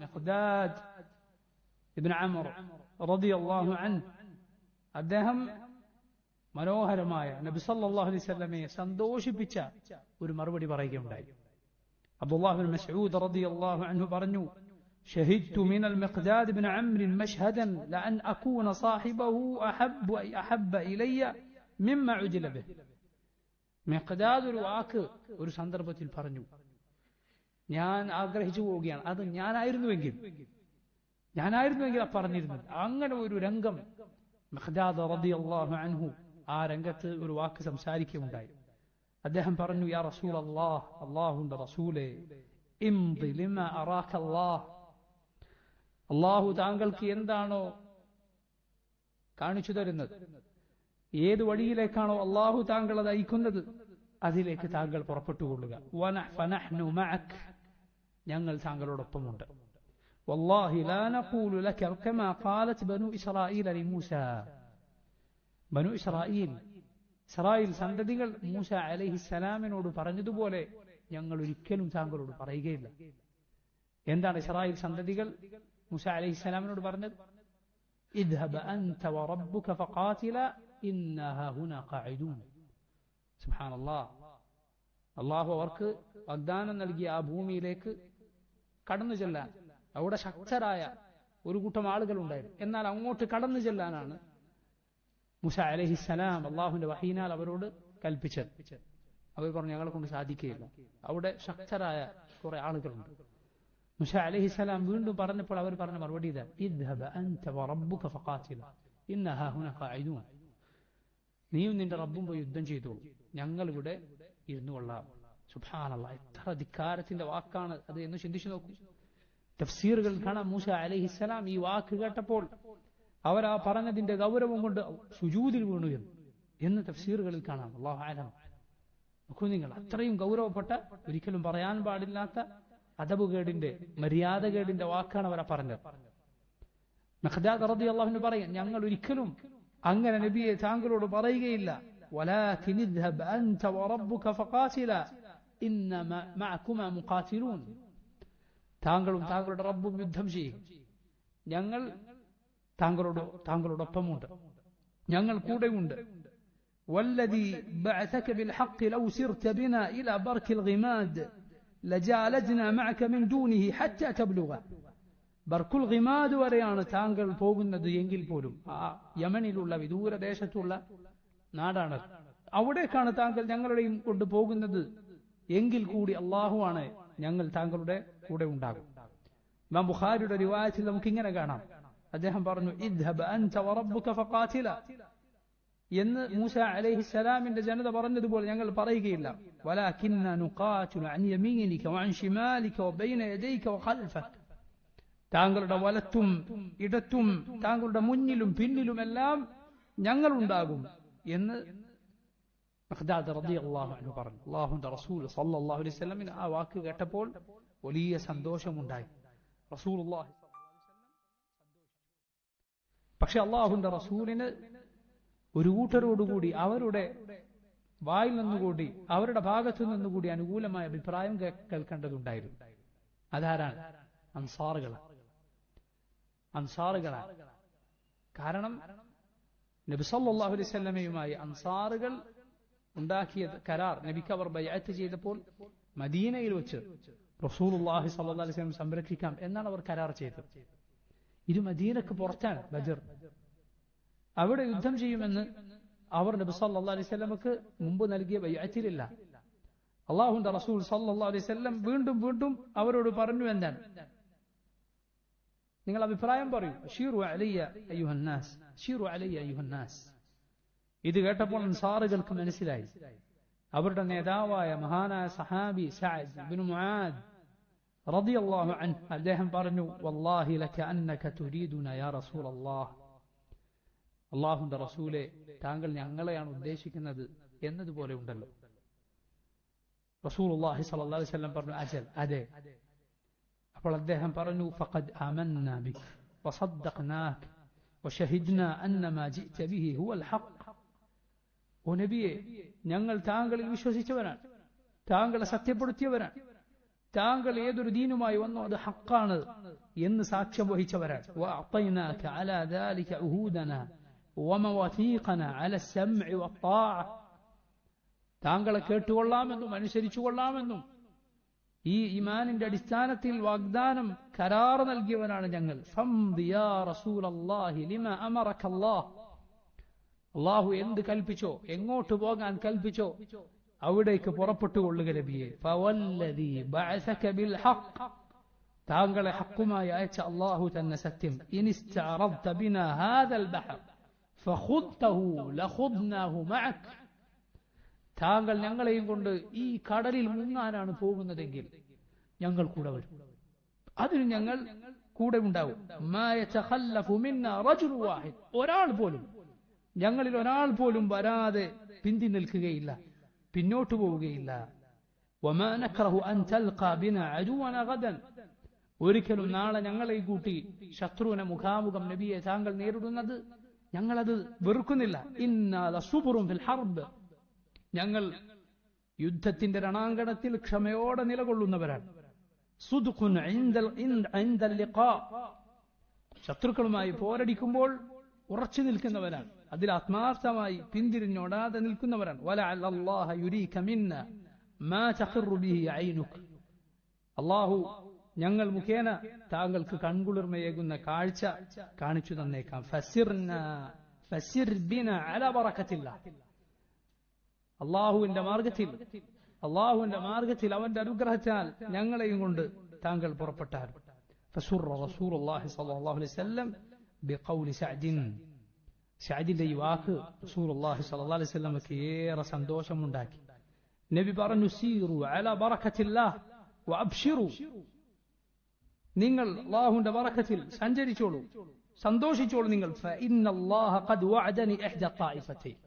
മിഖ്ദാദ് ഇബ്നു അംർ റളിയല്ലാഹു അൻഹു അദ്ദേഹം മനോഹരമായ നബി സല്ലല്ലാഹു അലൈഹി വസല്ലമയെ സന്തോഷിപ്പിച്ച ഒരു മറുപടി പറയുകയുണ്ടായി. അബ്ദുല്ലാഹ് ഇബ്നു മസ്ഊദ് റളിയല്ലാഹു അൻഹു പറഞ്ഞു, شهدت من المقداد بن عمرو مشهدا لأن أكون صاحبه أحب إلي مما عجل به. മിഖ്ദാദ് ഒരു വാക്ക് ഒരു സന്ദർഭത്തിൽ പറഞ്ഞു, ഞാൻ ആഗ്രഹിച്ചു പോവുകയാണ്, അത് ഞാനായിരുന്നുവെങ്കിൽ പറഞ്ഞിരുന്നത്. അങ്ങനെ ഒരു രംഗം മിഖ്ദാദ് റളിയല്ലാഹു അൻഹു ആ രംഗത്ത് ഒരു വാക്ക് സംസാരിക്കുകയുണ്ടായി. അദ്ദേഹം പറഞ്ഞു, യാ റസൂലല്ലാഹ്, അല്ലാഹുവിന്റെ റസൂലേ, ഇംദി ലിമാ അറാക അല്ലാഹ്, അല്ലാഹു താങ്കൾക്ക് എന്താണോ കാണിച്ചു തരുന്നത്, ഏത് വഴിയിലേക്കാണോ അല്ലാഹു താങ്കളെ നയിക്കുന്നത് അതിലേക്ക് താങ്കൾ പുറപ്പെട്ടുകൊള്ളുക. ഫനഹ്നു മഅക, ഞങ്ങൾ താങ്കളോടൊപ്പമുണ്ട്. വല്ലാഹി ലാ നഖൂലു ലക കമാ ഖാലത് ബനു ഇസ്രായീൽ ലിമൂസ. ബനു ഇസ്രായേൽ സന്തതികൾ മൂസ അലൈഹിസ്സലാമിനോട് പറഞ്ഞതുപോലെ ഞങ്ങൾ ഒരിക്കലും താങ്കളോട് പറയുകയില്ല. എന്താണ് ഇസ്രായേൽ സന്തതികൾ മൂസ അലൈഹിസ്സലാമിനോട് പറഞ്ഞത്? ഇദ്ഹബ അൻത വറബ്ബുക ഫഖാതില ഇന്നാ ഹുനാ ഖാഇദൂൻ. സുബ്ഹാനല്ലാഹ്, അല്ലാഹു അവർക്ക് വാഗ്ദാനം നൽകിയ ആ ഭൂമിയിലേക്ക് കടന്നു ചെല്ലാൻ അവിടെ ശക്തരായ ഒരു കൂട്ടം ആളുകൾ ഉണ്ടായിരുന്നു. എന്നാൽ അങ്ങോട്ട് കടന്നു ചെല്ലാനാണ് മൂസ അലൈഹിസ്സലാം അല്ലാഹുവിന്റെ വഹീനാൽ അവരോട് കൽപ്പിച്ചത്. അവർ പറഞ്ഞു, ഞങ്ങളെ കൊണ്ട് സാധിക്കുകയില്ല, അവിടെ ശക്തരായ കുറെ ആളുകളുണ്ട്. മൂസ അലൈഹിസ്സലാം വീണ്ടും പറഞ്ഞപ്പോൾ അവർ പറഞ്ഞ മറുപടി ഇതാ, ഇദ്ഹബ അൻത വറബ്ബുക ഫഖാതില ഇന്നാ ഹുനാ ഖാഇദൂൻ. നീയും നിന്റെ റബ്ബും പോയി യുദ്ധം ചെയ്തോളൂ, ഞങ്ങൾ ഇവിടെ ഇരുന്നു കൊള്ളാം. സുബ്ഹാനല്ലാഹ്, എത്ര ധിക്കാരത്തിന്റെ വാക്കാണ് അത് എന്ന് ചിന്തിച്ചു നോക്കൂ. തഫ്സീറുകൾ കാണാം, മൂസ അലൈഹിസ്സലാം ഈ വാക്ക് കേട്ടപ്പോൾ അവർ ആ പറഞ്ഞതിന്റെ ഗൗരവം കൊണ്ട് സുജൂദിൽ വീണു എന്ന് തഫ്സീറുകളിൽ കാണാം. അല്ലാഹു അഅലം. നോക്കൂ നിങ്ങൾ, അത്രയും ഗൗരവപ്പെട്ട, ഒരിക്കലും പറയാൻ പാടില്ലാത്ത അദബുകേടിന്റെ മര്യാദകേടിന്റെ വാക്കാണ് അവരെ പറഞ്ഞത്. മിഖ്ദാദ് റളിയല്ലാഹു അൻഹു പറയും, ഞങ്ങൾ ഒരിക്കലും അങ്ങനെ നബിയെ താങ്കളോട് പറയുകയില്ല. വലാകിൻ ഇദ്ഹബ അൻത വറബ്ബുക ഫഖാതില ഇന്ന മഅകുമാ മുഖാതിലൂൻ. താങ്കളും താങ്കളുടെ റബ്ബും യുദ്ധം ചെയ്യും, ഞങ്ങൾ താങ്കളോടൊപ്പമുണ്ട്, ഞങ്ങൾ കൂടെയുണ്ട്. والذي بعثك بالحق لو سرت بنا إلى برك الغماد لجالدنا معك من دونه حتى تبلغ. ബർക്കുൽ ഗിമാദ് വരെയാണ് താങ്കൾ പോകുന്നത് എങ്കിൽ പോലും, ആ യമനിലുള്ള വിദൂര ദേശത്തുള്ള നാടാണ്, അവിടേക്കാണ് താങ്കൾ ഞങ്ങളുടെയും കൊണ്ട് പോകുന്നത് എങ്കിൽ കൂടി അള്ളാഹുവാണ് ഞങ്ങൾ താങ്കളുടെ കൂടെ ഉണ്ടാകും. ഇമാം ബുഖാരിയുടെ റിവായത്തിൽ നമുക്ക് ഇങ്ങനെ കാണാം, അദ്ദേഹം പറഞ്ഞു, ഇദ്ഹബ അൻത വറബ്ബുക ഫഖാതില എന്ന് മൂസ അലൈഹിസ്സലാമിന്റെ ജനത പറഞ്ഞതുപോലെ ഞങ്ങൾ പറയുകയില്ല. വലാകിന്ന നുഖാതിലു അൻ യമീനിക വഅൻ ശിമാലിക വബൈന യദൈക വഖൽഫക. താങ്കളുടെ വലത്തും ഇടത്തും താങ്കളുടെ മുന്നിലും പിന്നിലുമെല്ലാം ഞങ്ങളുണ്ടാകും എന്ന് മിഖ്ദാദ് റളിയല്ലാഹു അൻഹു പറഞ്ഞു. അല്ലാഹുവിന്റെ റസൂൽ സല്ലല്ലാഹു അലൈഹി വസല്ലമിന് ആ വാക്ക് കേട്ടപ്പോൾ വലിയ സന്തോഷമുണ്ടായി. റസൂലുള്ളാഹി പക്ഷെ അല്ലാഹുവിന്റെ റസൂലിന് ഒരു കൂട്ടരോടുകൂടി അവരുടെ വായിൽ നിന്നുകൂടി അവരുടെ ഭാഗത്തു നിന്നുകൂടി അനുകൂലമായ അഭിപ്രായം കേൾക്കേണ്ടതുണ്ടായിരുന്നു. അതാരാണ്? അൻസാറുകളാണ്. കാരണം നബി സല്ലല്ലാഹു അലൈഹി വസല്ലമയുമായി അൻസാറുകൾ ഉണ്ടാക്കിയ കരാർ, നബിക്ക് അവർ ബൈഅത്ത് ചെയ്തപ്പോൾ മദീനയിൽ വെച്ച് റസൂലുള്ളാഹി സ്വല്ലല്ലാഹു അലൈഹി വസല്ലം സംരക്ഷിക്കാം എന്നാണ് അവർ കരാർ ചെയ്തത്. ഇത് മദീനക്ക് പുറത്താണ്, ബദർ. അവിടെ യുദ്ധം ചെയ്യുമെന്ന് അവർ നബി സല്ലല്ലാഹു അലൈഹി വസല്ലമക്ക് മുമ്പ് നൽകിയ ബൈഅത്തിലില്ല. അല്ലാഹുവിന്റെ റസൂൽ സല്ലല്ലാഹു അലൈഹി വസല്ലം വീണ്ടും വീണ്ടും അവരോട് പറഞ്ഞു, എന്താണ്? നിങ്ങൾ അഭിപ്രായം പറയൂ. അശീറു അലയ്യ അയ്യുഹന്നാസ്, അശീറു അലയ്യ അയ്യുഹന്നാസ്. ഇത് കേട്ടപ്പോൾ അൻസാറുകൾക്ക് മനസ്സിലായി, അവരുടെ നേതാവായ മഹാനായ സഹാബി സഅദ് ഇബ്നു മുആദ് റളിയല്ലാഹു അൻഹു അദ്ദേഹം പറഞ്ഞു, വല്ലാഹി ലകഅന്നക തുരീദുന യാ റസൂലല്ലാഹ്. അല്ലാഹുവിന്റെ റസൂലേ, താങ്കൾ ഞങ്ങളെയാണ് ഉദ്ദേശിക്കുന്നത് എന്നതുപോലെ ഉണ്ടല്ലോ. റസൂലുള്ളാഹി സ്വല്ലല്ലാഹു അലൈഹി വസല്ലം പറഞ്ഞു, അജൽ, അതെ. അപ്പോൾ അദ്ദേഹം പറഞ്ഞു, ഫഖദ് ആമന്നാ ബിക വസദ്ദഖ്നാക വശഹിദ്നാ അന്ന മാ ജിഅത ബിഹി ഹുവൽ ഹഖ്. ഓ നബിയെ, ഞങ്ങൾ താങ്കളിൽ വിശ്വസിച്ചവരാണ്, താങ്കളെ സത്യപ്പെടുത്തിയവരാണ്, താങ്കൾ ഏതൊരു ദീനുമായി വന്നോ അത് ഹക്കാണ് എന്ന് സാക്ഷ്യം വഹിച്ചവരാണ്. താങ്കളെ കേട്ടുകൊള്ളാമെന്നും അനുസരിച്ചുകൊള്ളാമെന്നും ഈ ഈമാനിന്റെ അടിസ്ഥാനത്തിൽ വാഗ്ദാനം കരാർ നൽകിയവനാണ് ഞങ്ങൾ. അള്ളാഹു എന്ത് കൽപ്പിച്ചോ, എങ്ങോട്ട് പോകാൻ കൽപ്പിച്ചോ അവിടേക്ക് പുറപ്പെട്ടുകൊള്ളുക നബിയെ. താങ്കളെ ഹക്കുമായി അയച്ച അള്ളാഹു തന്നെ സത്യം. താങ്കൾ ഞങ്ങളെയും കൊണ്ട് ഈ കടലിൽ മുങ്ങാനാണ് പോകുന്നതെങ്കിൽ ഞങ്ങൾ കൂടെ വരും, അതിന് ഞങ്ങൾ കൂടെ ഉണ്ടാവും. ഒരാൾ പോലും, ഞങ്ങളിൽ ഒരാൾ പോലും വരാതെ പിന്തി നിൽക്കുകയില്ല, പിന്നോട്ടു പോവുകയില്ല. ഒരിക്കലും നാളെ ഞങ്ങളെ കൂട്ടി ശത്രുവിനെ മുഖാമുഖം നബിയെ താങ്കൾ നേരിടുന്നത് ഞങ്ങളത് വെറുക്കുന്നില്ല. ഞങ്ങൾ യുദ്ധത്തിന്റെ രണാങ്കണത്തിൽ ക്ഷമയോടെ നിലകൊള്ളുന്നവരാണ്. ശത്രുക്കളുമായി പോരടിക്കുമ്പോൾ ഉറച്ചു നിൽക്കുന്നവരാണ്, അതിൽ ആത്മാർത്ഥമായി പിന്തിരിഞ്ഞോടാതെ നിൽക്കുന്നവരാണ്. അള്ളാഹു ഞങ്ങൾ മുഖേന താങ്കൾക്ക് കൺകുളിർമയേകുന്ന കാഴ്ച കാണിച്ചു തന്നേക്കാം. അള്ളാഹുവിന്റെ മാർഗത്തിൽ അവന്റെ അനുഗ്രഹത്താൽ ഞങ്ങളെയും കൊണ്ട് താങ്കൾ പുറപ്പെട്ടാൽ. സഅദിന്റെ ഈ വാക്ക് റസൂലുള്ളാഹി സ്വല്ലല്ലാഹു അലൈഹി വസല്ലമക്ക് ഏറെ സന്തോഷമുണ്ടാക്കി. നബി പറഞ്ഞു, സീറു അലാ ബറകത്തില്ലാഹ് വഅബ്ശിറു, നിങ്ങൾ അല്ലാഹുവിന്റെ ബറകത്തിൽ സഞ്ചരിച്ചോളൂ, സന്തോഷിച്ചോളൂ നിങ്ങൾ. ഫഇന്നല്ലാഹ ഖദ് വഅദനി ഇഹ്ദ ത്വായിഫതൈൻ,